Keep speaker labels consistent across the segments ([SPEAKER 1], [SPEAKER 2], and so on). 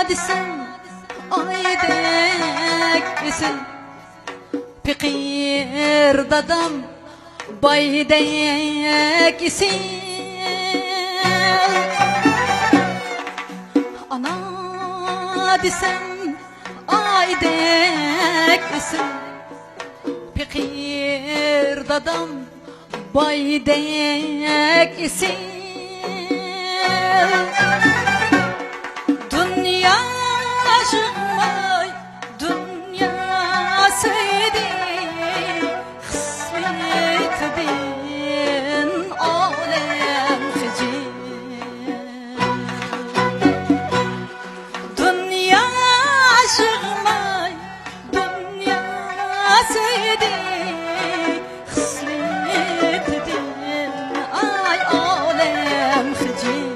[SPEAKER 1] desem aydek isin Fikir dadam baydek isin Ana desem aydek isin Fikir dadam baydek isin Dünya aşıkmay, dünya seydi Kısmet bin alem hicir Dünya aşıkmay, dünya seydi Kısmet bin ay alem hicir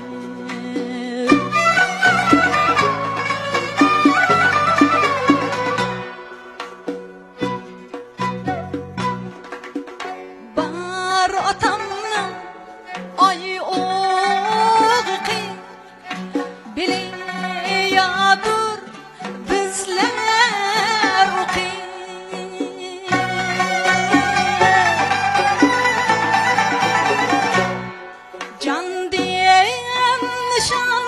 [SPEAKER 1] Atamna ay oğuqi biliyadır bizler uqi Can diyen nişan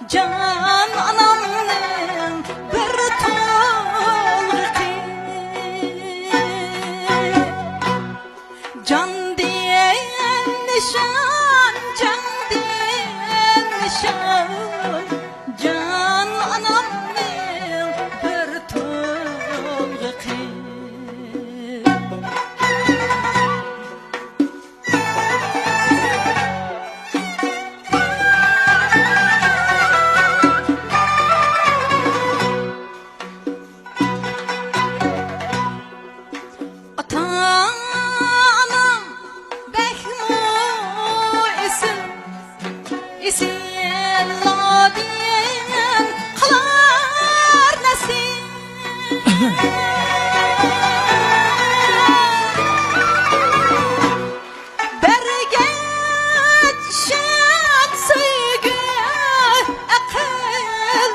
[SPEAKER 1] can anamın bir tolqi Can diyen nişan, can diyen nişan Can anamın bir tolqi İsin ladiyen kılar nesin Berget şat sevgi akıl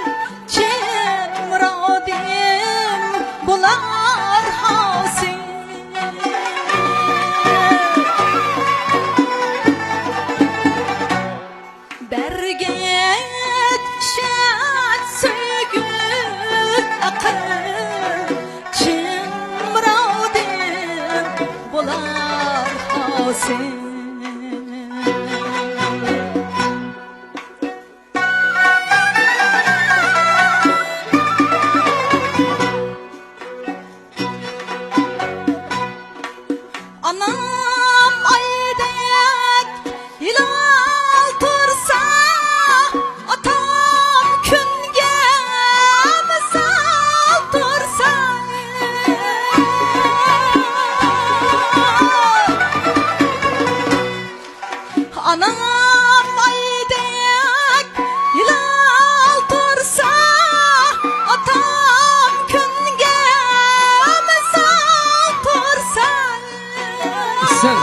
[SPEAKER 1] Cemradim bular hasin Berget şat sevgi akıl Cemradim bular hasin Anam aydek hilal tursa Atam künge misal tursa Anam aydek hilal tursa Atam künge misal tursa
[SPEAKER 2] Sen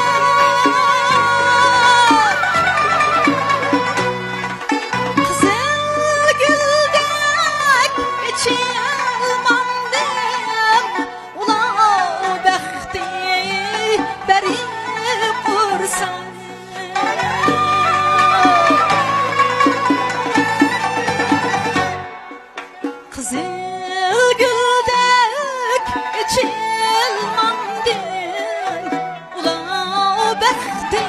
[SPEAKER 1] Kızıl güldek içilmem dem Ula bəxti beri kursan Kızıl güldek içilmem dem Ula bəxti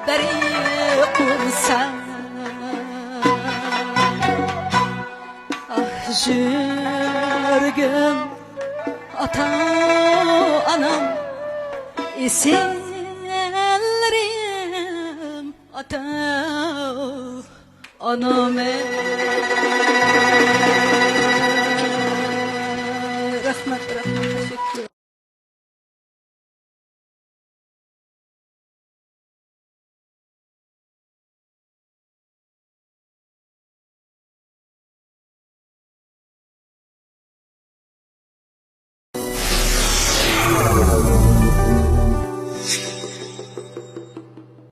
[SPEAKER 1] beri kursan Ah jürgüm ata anam isimlerim ata anam rahmet rahmet